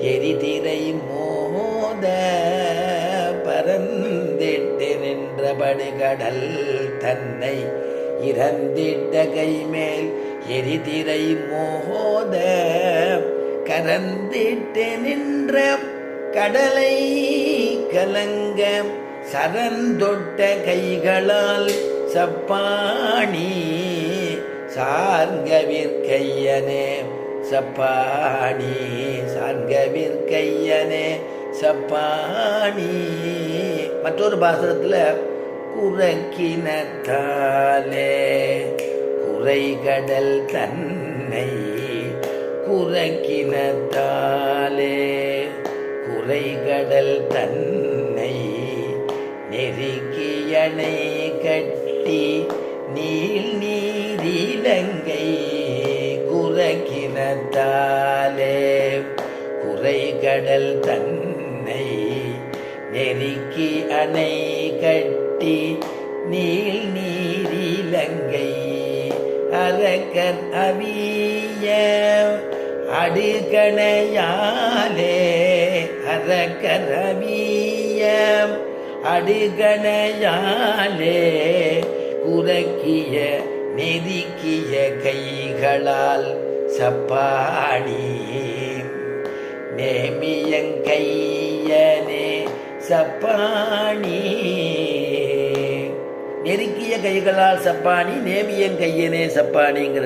எரிதிரை மோத பரந்திட்டு நின்ற படுகடல் தன்னை இறந்திட்ட கைமேல் எரிதிரை மோத கரந்திட்டு நின்ற கடலை கலங்க சரந்தொட்ட கைகளால் சப்பாணி சார்கவிற்கையனே சப்பாணி சார்கவிற்கையனே சப்பாணி. மற்றொரு பாசுரத்தில் குறக்கினத்தாலே குறைகடல் தன்னை குறக்கினத்தாலே குறைகடல் தன்னை நெருக்கியணை கட்டி நீள் நீரிலங்கை குறக்கினத்தாலே குறைகடல் தன்னை நெருக்கி அணை கட்டி நீள் நீரிலங்கை அரக்கர் அவிய அடுகணையாலே அரக்கர் அவிய அடுகணையாலே குறக்கிய நெருக்கிய கைகளால் சப்பாணி நேமியங்கையனே சப்பாணி. நெருக்கிய கைகளால் சப்பாணி நேமியங்கையனே சப்பானிங்கிற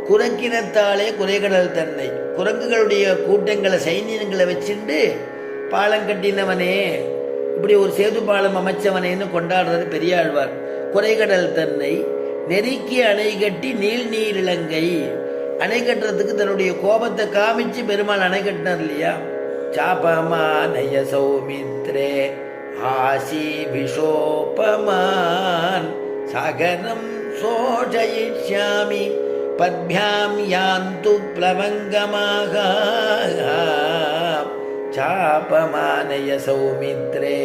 குரக்கினத்தாலே குறைகடல் தன்னை குரங்குகளுடைய கூட்டங்களை சைன்யங்களை வச்சுட்டு பாலம் கட்டினவனே இப்படி ஒரு சேது பாலம் அமைச்சவனேன்னு கொண்டாடுறது பெரியாழ்வார். குறைகடல் தன்னை நெருக்கி அணை கட்டி நீள் நீர் இலங்கை அணை கட்டுறதுக்கு தன்னுடைய கோபத்தை காமிச்சு பெருமாள் அணை கட்டினார் இல்லையா. சாபமானய சௌமித்ரே ஆசி விஷோபமான் சாகரம் சோஷயிஷ்யாமி பத்பியாம் யாந்து ப்ளவங்கமாக சாபமானய சௌமித்ரே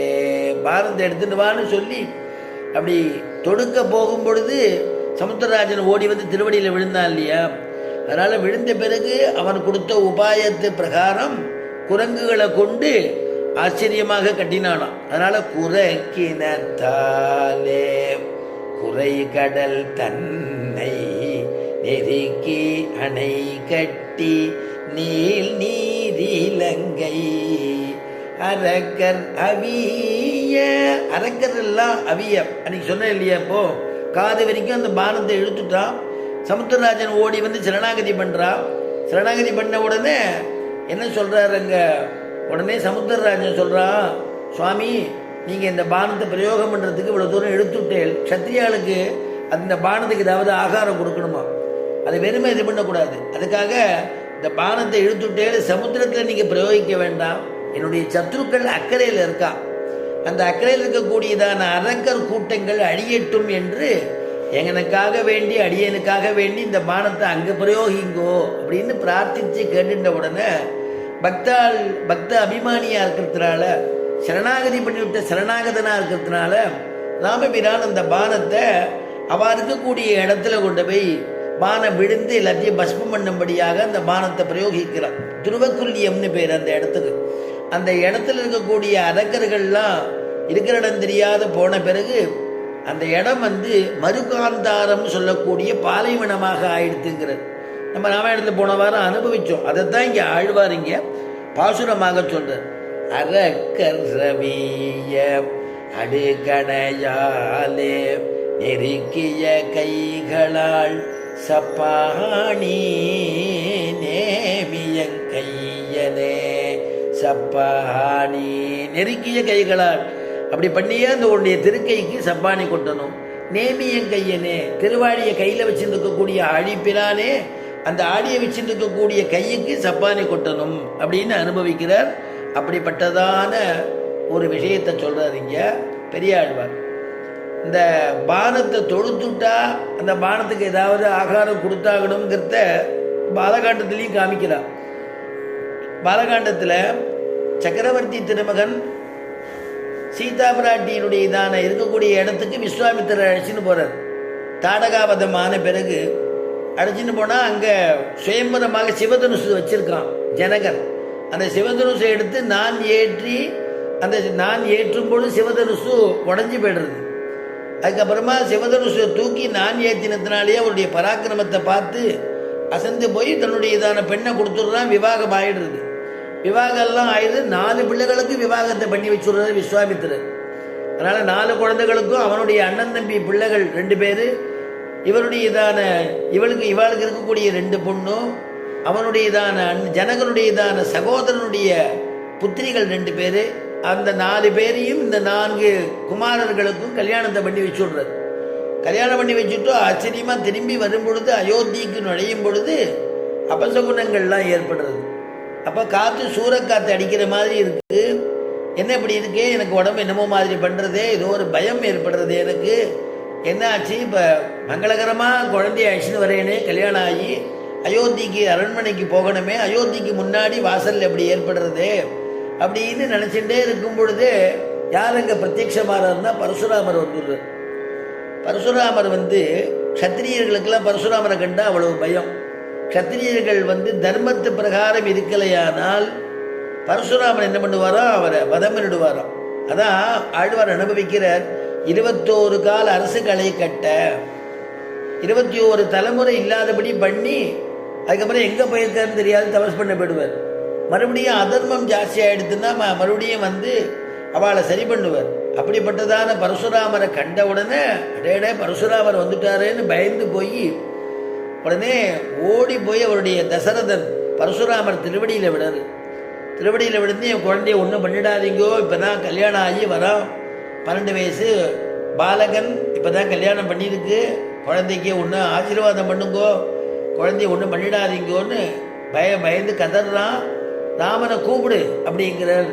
பாரத்தை எடுத்துட்டு வான்னு சொல்லி அப்படி தொடுக்க போகும் பொழுது சமுத்திரராஜன் ஓடி வந்து திருவடியில் விழுந்தான் இல்லையா. அதனால் விழுந்த பிறகு அவன் கொடுத்த உபாயத்து பிரகாரம் குரங்குகளை கொண்டு ஆச்சரியமாக கட்டினானாம். அதனால் குறக்கினத்தாலே குறைகடல் தன்னை நெருக்கி அணை கட்டி நீள் நீரிலங்கை அரக்கர் அவிய அரக்கர் எல்லாம் அவிய அன்னைக்கு சொன்னேன் இல்லையா. இப்போ காது வரைக்கும் அந்த பானத்தை இழுத்துட்டான். சமுத்திரராஜன் ஓடி வந்து சரணாகதி பண்ணுறான். சரணாகதி பண்ண உடனே என்ன சொல்கிறாருங்க, உடனே சமுத்திரராஜன் சொல்கிறான், சுவாமி நீங்கள் இந்த பானத்தை பிரயோகம் பண்ணுறதுக்கு இவ்வளோ தூரம் எடுத்துட்டேன், க்ஷத்ரியாளுக்கு அந்த பானத்துக்கு ஏதாவது ஆகாரம் கொடுக்கணுமா, அதை வெறுமை இது பண்ணக்கூடாது, அதுக்காக இந்த பானத்தை இழுத்துட்டேன், சமுத்திரத்தில் நீங்கள் பிரயோகிக்க வேண்டாம், என்னுடைய சத்ருக்கள் அக்கறையில் இருக்கா, அந்த அக்கறையில் இருக்கக்கூடியதான அரக்கர் கூட்டங்கள் அழியட்டும் என்று எனக்காக வேண்டி அடியனுக்காக வேண்டி இந்த பானத்தை அங்கே பிரயோகிங்கோ அப்படின்னு பிரார்த்தித்து கேட்டுட்ட உடனே பக்த அபிமானியாக இருக்கிறதுனால சரணாகதி பண்ணிவிட்ட சரணாகதனாக இருக்கிறதுனால ராமபிரான் அந்த பானத்தை அவள் இருக்கக்கூடிய இடத்துல கொண்டு போய் பானம் விழுந்து எல்லாத்தையும் பஸ்மம் பண்ணும்படியாக அந்த பானத்தை பிரயோகிக்கிறான். துருவக்குல்லியம்னு பேர் அந்த இடத்துக்கு. அந்த இடத்துல இருக்கக்கூடிய அரக்கர்கள்லாம் இருக்கிற இடம் தெரியாத போன பிறகு அந்த இடம் மறுகாந்தாரம் சொல்லக்கூடிய பாலைவனமாக ஆயிடுத்துங்கிறது நம்ம ராமாயணத்தில் போன வாரம் அனுபவித்தோம். அதைத்தான் இங்கே ஆழ்வார் இங்கே பாசுரமாக சொல்றார். அரக்கர் ரவிய அடுகணையாலே நெருக்கிய கைகளால் சப்பாணி நேமியங்கையனே சப்பாணி நெருக்கிய கைகளால் அப்படி பண்ணியே அந்த உன்னுடைய திருக்கைக்கு சப்பானி கொட்டணும். நேமியங்கையனே திருவாடியை கையில் வச்சுருக்கக்கூடிய ஆழிப்பிரானே அந்த ஆடியை வச்சுருக்கக்கூடிய கையுக்கு சப்பானி கொட்டணும் அப்படின்னு அனுபவிக்கிறார். அப்படிப்பட்டதான ஒரு விஷயத்தை சொல்கிறார் இங்கே பெரியாழ்வார். இந்த பானத்தை தொடுத்துட்டா அந்த பானத்துக்கு ஏதாவது ஆகாரம் கொடுத்தாகணுங்கிறத பாலகாண்டத்திலையும் காமிக்கிறார். பாலகாண்டத்தில் சக்கரவர்த்தி திருமகன் சீதா பிராட்டியினுடைய இதான இருக்கக்கூடிய இடத்துக்கு விஸ்வாமித்திரர் அழைச்சின்னு போகிறார். தாடகாவதமான பிறகு அழைச்சின்னு போனால் அங்கே சுயம்பரமாக சிவதனுசு வச்சிருக்கான் ஜனகர். அந்த சிவதனுசை எடுத்து நான் ஏற்றி அந்த நான் ஏற்றும் பொழுது சிவதனுசு உடஞ்சி போய்டுறது. அதுக்கப்புறமா சிவதனுசை தூக்கி நான் ஏற்றினத்தினாலேயே அவருடைய பராக்கிரமத்தை பார்த்து அசந்து போய் தன்னுடைய இதான பெண்ணை கொடுத்துட்றான். விவாகம் ஆயிடுறது. விவாகம்லாம் ஆயிடுது. 4 பிள்ளைகளுக்கு விவாகத்தை பண்ணி வச்சுடுறாரு விஸ்வாமித்திரர். அதனால் 4 குழந்தைகளுக்கும் அவனுடைய அண்ணன் தம்பி பிள்ளைகள் 2 பேர், இவருடைய இதான இவளுக்கு இருக்கக்கூடிய 2 பொண்ணும், அவனுடைய இதான ஜனகனுடைய இதான சகோதரனுடைய புத்திரிகள் 2 பேர், அந்த 4 பேரையும் இந்த 4 குமாரர்களுக்கும் கல்யாணத்தை பண்ணி வச்சுடுறாரு. கல்யாணம் பண்ணி வச்சுட்டு ஆச்சரியமாக திரும்பி வரும் பொழுது அயோத்திக்கு நுழையும் பொழுது அபசகுணங்கள்லாம் ஏற்படுறது. அப்போ காற்று சூறக்காற்று அடிக்கிற மாதிரி இருக்குது. என்ன இப்படி இருக்கே, எனக்கு உடம்பு என்னமோ மாதிரி பண்ணுறதே, ஏதோ ஒரு பயம் ஏற்படுறது எனக்கு. என்ன ஆச்சு, இப்போ மங்களகரமாக குழந்தைய அழிச்சுன்னு வரேனே, கல்யாணம் ஆகி அயோத்திக்கு அரண்மனைக்கு போகணுமே, அயோத்திக்கு முன்னாடி வாசலில் எப்படி ஏற்படுறது அப்படின்னு நினச்சிட்டே இருக்கும் பொழுது யார் அங்கே பிரத்யட்சமாறாருன்னா பரசுராமர் வந்துடுறார். பரசுராமர் க்ஷத்திரியர்களுக்கெல்லாம் பரசுராமரை கண்டா அவ்வளவு பயம். க்ஷத்திரியர்கள் தர்மத்து பிரகாரம் இருக்கலையானால் பரசுராமன் என்ன பண்ணுவாராம், அவரை வதம் பண்ணிடுவாராம். அதான் ஆழ்வார் அனுபவிக்கிறார். 21 கால அரசு களை கட்ட 21 தலைமுறை இல்லாதபடி பண்ணி அதுக்கப்புறம் எங்கே போயிருக்காருன்னு தெரியாது தபஸ் பண்ண போயிடுவார். மறுபடியும் அதர்மம் ஜாஸ்தி ஆகிடுதுன்னா மறுபடியும் அவளை சரி பண்ணுவார். அப்படிப்பட்டதான பரசுராமரை கண்ட உடனே அடேடே பரசுராமர் வந்துட்டாரேன்னு பயந்து போய் உடனே ஓடி போய் அவருடைய தசரதன் பரசுராமர் திருவடியில் விடாரு. திருவடியில் விழுந்து என் குழந்தைய ஒன்றும் பண்ணிடாதீங்கோ, இப்போ தான் கல்யாணம் ஆகி வரான், 12 வயசு பாலகன், இப்போ தான் கல்யாணம் பண்ணியிருக்கு, குழந்தைக்கு ஒன்று ஆசீர்வாதம் பண்ணுங்கோ, குழந்தைய ஒன்றும் பண்ணிடாதீங்கோன்னு பயந்து கதறான். ராமனை கூப்பிடு அப்படிங்கிறார்.